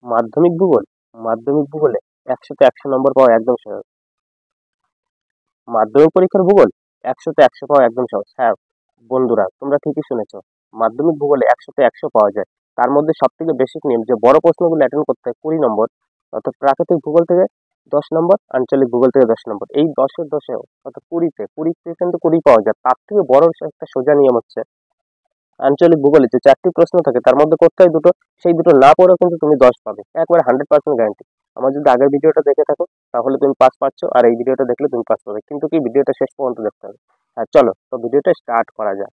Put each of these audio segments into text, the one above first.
মাধ্যমিক ভূগোল। মাধ্যমিক ভূগোলে 100-তে 100 নম্বর পাওয়া একদম সহজ। মাধ্যমিক পরীক্ষার ভূগোল 100-তে 100 পাওয়া একদম সহজ। হ্যাঁ বন্ধুরা, তোমরা ঠিকই শুনেছ। মাধ্যমিক ভূগোলে 100-তে 100 পাওয়া যায়। তার মধ্যে সবথেকে বেসিক নিয়ম যে বড় প্রশ্নগুলো অ্যাটেন্ড করতে হয় 20 নম্বর, অর্থাৎ প্রাকৃতিক ভূগোল থেকে 10 নম্বর, আঞ্চলিক ভূগোল থেকে 10 নম্বর। এই 10-এর 10-এও অর্থাৎ 20-তে কিন্তু 20 পাওয়া যায়। তার থেকে বড় একটা সোজা নিয়ম হচ্ছে আঞ্চলিক ভূগোলে যে 4টি প্রশ্ন থাকে তার মধ্যে করতে হয় দুটো, সেই দুটো না পড়েও কিন্তু তুমি 10 পাবে, একবারে 100% গ্যারান্টি। আমার যদি আগের ভিডিওটা দেখে থাকো তাহলে তুমি পাস পাচ্ছ, আর এই ভিডিওটা দেখলে তুমি পাস পাবে, কিন্তু কি ভিডিওটা শেষ পর্যন্ত দেখতে হবে। হ্যাঁ চলো তো ভিডিওটা স্টার্ট করা যায়।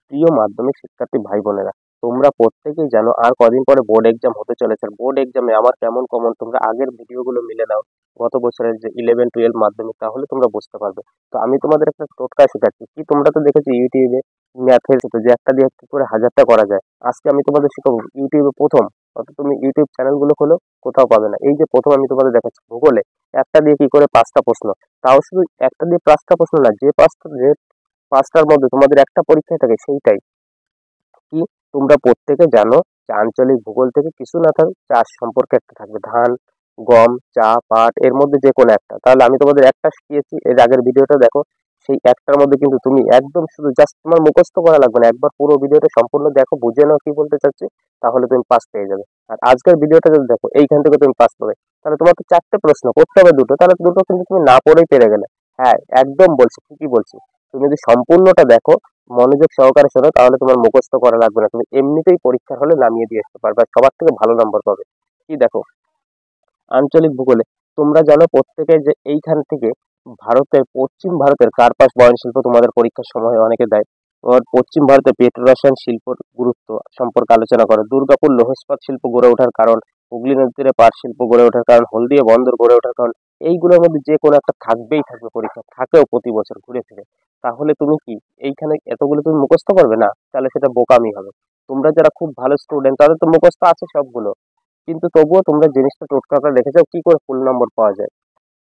প্রিয় মাধ্যমিক শিক্ষার্থী ভাই বোনেরা, তোমরা প্রত্যেকেই জানো আর কদিন পরে বোর্ড এক্সাম হতে চলেছে। বোর্ড এক্সামে আমার কেমন কমন তোমরা আগের ভিডিওগুলো মিলে নাও, গত বছরের যে 11-12 মাধ্যমিক, তাহলে তোমরা বুঝতে পারবে। তো আমি তোমাদের একটা টোটকা শেখাচ্ছি। কি তোমরা তো দেখেছো ইউটিউবে ম্যাথের সাথে যে একটা দিয়ে কি করে হাজারটা করা যায়, আজকে আমি তোমাদের শেখাবো ইউটিউবে প্রথম। অর্থাৎ তুমি ইউটিউব চ্যানেলগুলো খোলো, কোথাও পাবে না। এই যে প্রথম আমি তোমাদের দেখাচ্ছি ভূগোলে একটা দিয়ে কি করে 5টা প্রশ্ন, তাও শুধু একটা দিয়ে 5টা প্রশ্ন না, যে 5টার মধ্যে তোমাদের একটা পরীক্ষায় থাকে সেইটাই। কি তোমরা প্রত্যেকে জানো যে আঞ্চলিক ভূগোল থেকে কিছু না থাকুক চাষ সম্পর্কে একটা থাকবে, ধান, গম, চা, পাট, এর মধ্যে যে কোনো একটা। তাহলে আমি তোমাদের একটা শিখিয়েছি, এর আগের ভিডিওটা দেখো। সেই একটার মধ্যে কিন্তু তুমি একদম শুধু জাস্ট তোমার মুখস্থ করা লাগবে না, একবার পুরো ভিডিওটা সম্পূর্ণ দেখো, বুঝে নাও কি বলতে চাচ্ছি, তাহলে তুমি পাস পেয়ে যাবে। আর আজকের ভিডিওটা যদি দেখো এইখান থেকে তুমি পাস পাবে। তাহলে তোমার তো 4টে প্রশ্ন করতে হবে দুটো, তাহলে দুটো কিন্তু তুমি না পড়েই পেরে গেলে। হ্যাঁ একদম বলছি, ঠিকই বলছি। তুমি যদি সম্পূর্ণটা দেখো, মনোযোগ সহকারে শোনো, তাহলে তোমার মুখস্থ করা লাগবে না, তুমি এমনিতেই পরীক্ষার হলে নামিয়ে দিয়ে আসতে পারবে, আর সবার থেকে ভালো নম্বর পাবে। কি দেখো, আঞ্চলিক ভূগোলে তোমরা জানো প্রত্যেকে যে এইখান থেকে পশ্চিম ভারতের কার্পাস বয়ন শিল্প তোমাদের পরীক্ষার সময় অনেকে দেয়। তোমার পশ্চিম ভারতে পেট্রোরসায়ন শিল্পর গুরুত্ব সম্পর্কে আলোচনা করে, দুর্গাপুর লৌহ ইস্পাত শিল্প গড়ে ওঠার কারণ, হুগলি নদীর তীরে পাট শিল্প গড়ে ওঠার কারণ, হলদিয়া বন্দর গড়ে ওঠার কারণ। এইগুলোর মধ্যে যে কোনো একটা থাকবেই থাকবে, পরীক্ষা থাকেও প্রতি বছর ঘুরে ফিরে। তাহলে তুমি কি এইখানে এতগুলো তুমি মুখস্থ করবে না? তাহলে সেটা বোকামি হবে। তোমরা যারা খুব ভালো স্টুডেন্ট তাদের তো মুখস্থ আছে সবগুলো, কিন্তু তবুও তোমরা জিনিসটা টোটকা করে রেখে যাও কি করে ফুল নম্বর পাওয়া যায়।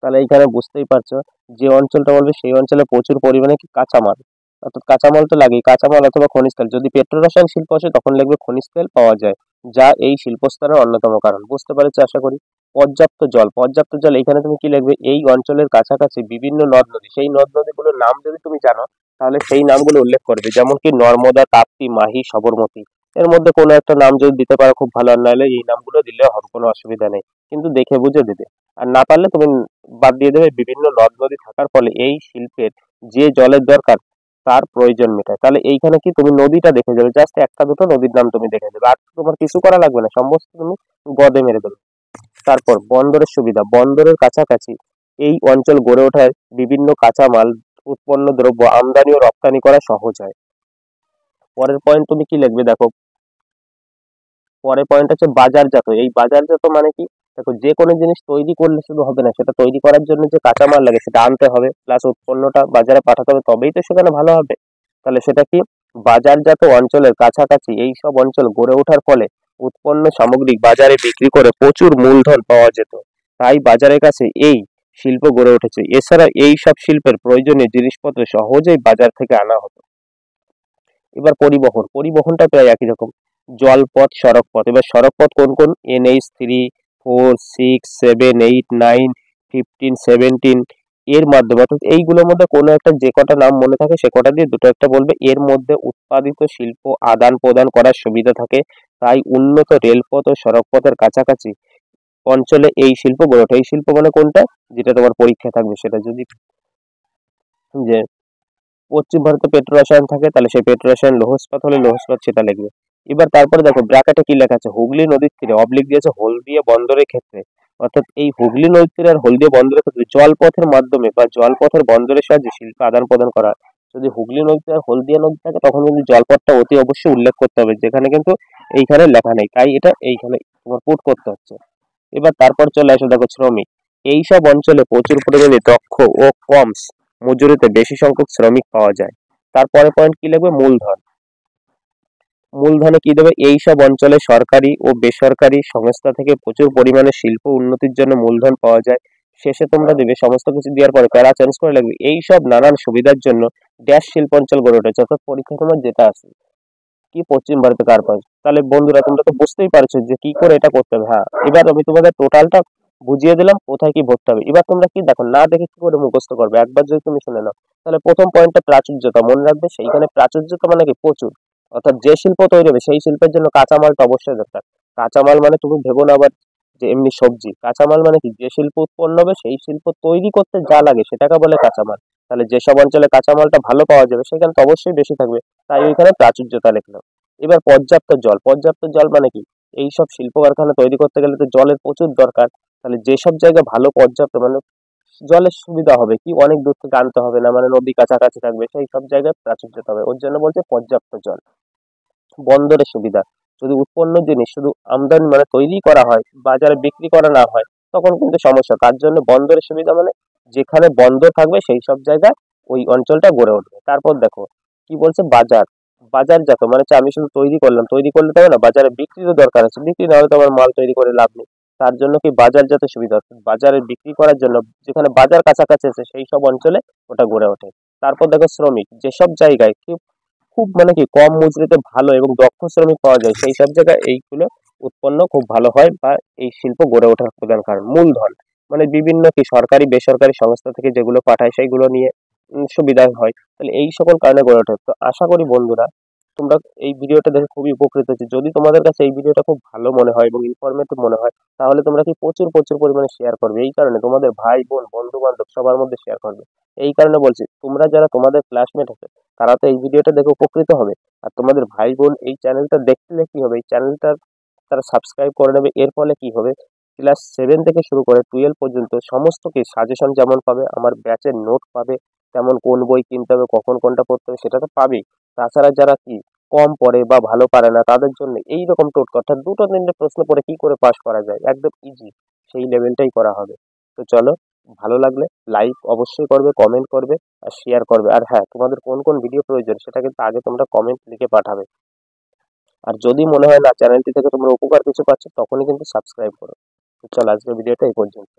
তাহলে এইখানে বুঝতেই পারছো, যে অঞ্চলটা বলবে সেই অঞ্চলে প্রচুর পরিমাণে কি কাঁচামাল, অর্থাৎ কাঁচামাল তো লাগেই, কাঁচামাল অথবা খনিজ তেল। যদি পেট্রোরসায়ন শিল্প আসে তখন লিখবে খনিজ তেল পাওয়া যায়, যা এই শিল্পস্তরের অন্যতম কারণ। বুঝতে পেরেছো আশা করি। পর্যাপ্ত জল, পর্যাপ্ত জল এখানে তুমি কি লিখবে, এই অঞ্চলের কাছাকাছি বিভিন্ন নদ নদী, সেই নদ নদীগুলোর নাম যদি তুমি জানো তাহলে সেই নামগুলো উল্লেখ করবে, যেমন কি নর্মদা, তাপ্তি, মাহি, সবরমতী। এর মধ্যে কোনো একটা নাম যদি দিতে পারো খুব ভালো, আর নাহলে এই নামগুলো দিলেও হবে, কোনো অসুবিধা নেই, কিন্তু দেখে বুঝে দিবে। আর না পারলে তুমি বাদ দিয়ে দেবে, বিভিন্ন নদ নদী থাকার ফলে এই শিল্পের যে জলের দরকার তার প্রয়োজন মেটায়। তাহলে এইখানে কি তুমি নদীটা দেখে যাবে, জাস্ট একটা দুটো নদীর নাম তুমি দেখে যাবে, আর তোমার কিছু করা লাগবে না, সমস্ত তুমি গদে মেরে দেবে। তারপর বন্দরের সুবিধা, বন্দরের কাছাকাছি এই অঞ্চল গড়ে ওঠায় বিভিন্ন কাঁচামাল, উৎপন্ন দ্রব্য আমদানি ও রপ্তানি করা সহজ হয়। পরের পয়েন্ট তুমি কি লিখবে দেখো, পরের পয়েন্ট হচ্ছে বাজারজাত। এই বাজারজাত মানে কি, দেখো যে কোনো জিনিস তৈরি করলে শুধু হবে না, সেটা তৈরি করার জন্য যে কাঁচামাল লাগে সেটা আনতে হবে, প্লাস উৎপন্নটা বাজারে পাঠাতে হবে, তবেই তো সেখানে ভালো হবে। তাহলে সেটা কি, বাজারজাত অঞ্চলের কাছাকাছি এই সব অঞ্চল গড়ে ওঠার ফলে উৎপন্ন সামগ্রিক বাজারে বিক্রি করে প্রচুর মূলধন পাওয়া যেত, তাই বাজারের কাছে এই শিল্প গড়ে উঠেছে। এছাড়া এই সব শিল্পের প্রয়োজনীয় জিনিসপত্র সহজেই বাজার থেকে আনা হতো। এবার পরিবহন, পরিবহনটা প্রায় একই রকম, জলপথ, সড়কপথ। এবার সড়কপথ কোন কোন, NH3, 4, 6, 7, 8, 9, 15, 17 এর মাধ্যমে, অর্থাৎ এইগুলোর মধ্যে কোনো একটা যে কটা নাম মনে থাকে সে কটা দিয়ে দুটো একটা বলবে। এর মধ্যে উৎপাদিত শিল্প আদান প্রদান করার সুবিধা থাকে, তাই উন্নত রেলপথ ও সড়কপথের কাছাকাছি অঞ্চলে এই শিল্প গড়ে ওঠে। এই শিল্প মানে কোনটা, যেটা তোমার পরীক্ষায় থাকবে, সেটা যদি যে পশ্চিম ভারতে পেট্রো রসায়ন থাকে তাহলে সেই পেট্রো রসায়ন, লৌহ ইস্পাত হলে লৌহ ইস্পাত সেটা লিখবে। এবার তারপরে দেখো ব্র্যাকেটে কি লেখা আছে, হুগলি নদীর তীরে অবলিক দিয়েছে হলদিয়া বন্দরের ক্ষেত্রে, অর্থাৎ এই হুগলি নদীর তীরে আর হলদিয়া বন্দরের ক্ষেত্রে জলপথের মাধ্যমে বা জলপথের বন্দরের সাহায্যে শিল্প আদান প্রদান করা হয়। যদি হুগলি নদীতে আর হলদিয়া নদী থাকে তখন কিন্তু জলপথটা অতি অবশ্যই উল্লেখ করতে হবে, যেখানে কিন্তু এইখানে লেখা নেই, তাই এটা এইখানে তোমার পুট করতে হচ্ছে। এবার তারপর চলে আসো দেখো শ্রমিক, এইসব অঞ্চলে প্রচুর পরিমাণে দক্ষ ও কম মজুরিতে বেশি সংখ্যক শ্রমিক পাওয়া যায়। তারপরে পয়েন্ট কি লিখবে, মূলধন। মূলধনে কি দেবে, এইসব অঞ্চলে সরকারি ও বেসরকারি সংস্থা থেকে প্রচুর পরিমাণে শিল্প উন্নতির জন্য মূলধন পাওয়া যায়। শেষে তোমরা দেবে সমস্ত কিছু দেওয়ার পরে প্যারা চেঞ্জ করে লাগবে, এইসব নানান সুবিধার জন্য ড্যাশ শিল্প অঞ্চল গড়ে উঠেছে, অর্থাৎ পরীক্ষা তোমার যেটা আছে কি পশ্চিম ভারতে কার পাস? তাহলে বন্ধুরা তোমরা তো বুঝতেই পারছো যে কি করে এটা করতে হবে। হ্যাঁ, এবার আমি তোমাদের টোটালটা বুঝিয়ে দিলাম কোথায় কি ভরতে হবে। এবার তোমরা কি দেখো, না দেখে কি করে মুখস্থ করবে? একবার যদি তুমি শুনে নাও, তাহলে প্রথম পয়েন্টটা প্রাচুর্যতা মনে রাখবে। সেইখানে প্রাচুর্যতা মানে কি? প্রচুর। অর্থাৎ যে শিল্প তৈরি হবে সেই শিল্পের জন্য কাঁচামালটা অবশ্যই দরকার। কাঁচামাল মানে তুমি ভেবো না আবার যে এমনি সবজি। কাঁচামাল মানে কি? যে শিল্প উৎপন্ন হবে সেই শিল্প তৈরি করতে যা লাগে সেটাকে বলে কাঁচামাল। তাহলে যেসব অঞ্চলে কাঁচামালটা ভালো পাওয়া যাবে সেখানে তো অবশ্যই বেশি থাকবে, তাই ওইখানে প্রাচুর্যতা লিখলাম। এবার পর্যাপ্ত জল। পর্যাপ্ত জল মানে কি? এইসব শিল্প কারখানা তৈরি করতে গেলে তো জলের প্রচুর দরকার। তাহলে যেসব জায়গায় ভালো পর্যাপ্ত মানে জলের সুবিধা হবে, কি অনেক দূর থেকে আনতে হবে না, মানে নদী কাছাকাছি থাকবে, সেই সব জায়গায় প্রাচুর্যতা হবে। ওর জন্য বলছে পর্যাপ্ত জল। বন্দরের সুবিধা। যদি উৎপন্ন জিনিস শুধু আমদানি মানে তৈরি করা হয়, বাজারে বিক্রি করা না হয়, তখন কিন্তু সমস্যা। তার জন্য বন্দরের সুবিধা মানে যেখানে বন্দর থাকবে সেই সব জায়গায় ওই অঞ্চলটা গড়ে উঠবে। তারপর দেখো কি বলছে, বাজার। বাজারজাত মানে হচ্ছে আমি শুধু তৈরি করলাম, তৈরি করলে তবে না, বাজারে বিক্রিরও দরকার আছে। বিক্রি না হলে তো আমার মাল তৈরি করে লাভ নেই। তার জন্য কি বাজারজাত সুবিধা, অর্থাৎ বাজারে বিক্রি করার জন্য যেখানে বাজার কাছাকাছি আছে সেই সব অঞ্চলে ওটা গড়ে ওঠে। তারপর দেখো শ্রমিক। যেসব জায়গায় কি খুব মানে কি কম মজুরিতে ভালো এবং দক্ষ শ্রমিক পাওয়া যায় সেই সব জায়গায় এইগুলো উৎপন্ন খুব ভালো হয়, বা এই শিল্প গড়ে ওঠার প্রধান কারণ। মূলধন মানে বিভিন্ন কি সরকারি বেসরকারি সংস্থা থেকে যেগুলো পাঠায় সেইগুলো নিয়ে সুবিধা হয়। তাহলে এই সকল কারণে গড়ে ওঠে। তো আশা করি বন্ধুরা তোমরা এই ভিডিওটা দেখে খুবই উপকৃত হচ্ছে। যদি তোমাদের কাছে এই ভিডিওটা খুব ভালো মনে হয় এবং ইনফরমেটিভ মনে হয়, তাহলে তোমরা কি প্রচুর প্রচুর পরিমাণে শেয়ার করবে। এই কারণে তোমাদের ভাই বোন বন্ধু বান্ধব সবার মধ্যে শেয়ার করবে। এই কারণে বলছি, তোমরা যারা তোমাদের ক্লাসমেট আছে তারা তো এই ভিডিওটা দেখে উপকৃত হবে। আর তোমাদের ভাই বোন এই চ্যানেলটা দেখলে কি হবে, এই চ্যানেলটা তারা সাবস্ক্রাইব করে নেবে। এর ফলে কি হবে, ক্লাস 7 থেকে শুরু করে 12 পর্যন্ত সমস্ত কি সাজেশন যেমন পাবে, আমার ব্যাচের নোট পাবে, তেমন কোন বই কিনতে হবে, কখন কোনটা পড়তে হবে সেটা তো পাবেই। তাছাড়া যারা কি কম পড়ে বা ভালো পারে না তাদের জন্য এইরকম টোটকা, অর্থাৎ দুটো তিনটে প্রশ্ন পড়ে কি করে পাস করা যায় একদম ইজি, সেই লেভেলটাই করা হবে। তো চলো, ভালো লাগলে লাইক অবশ্যই করবে, কমেন্ট করবে আর শেয়ার করবে। আর হ্যাঁ, তোমাদের কোন কোন ভিডিও প্রয়োজন সেটা কিন্তু আগে তোমরা কমেন্ট লিখে পাঠাবে। আর যদি মনে হয় না চ্যানেলটি থেকে তোমরা উপকার কিছু পাচ্ছ, তখনই কিন্তু সাবস্ক্রাইব করো। তো চলো, আজকের ভিডিওটা এই পর্যন্ত।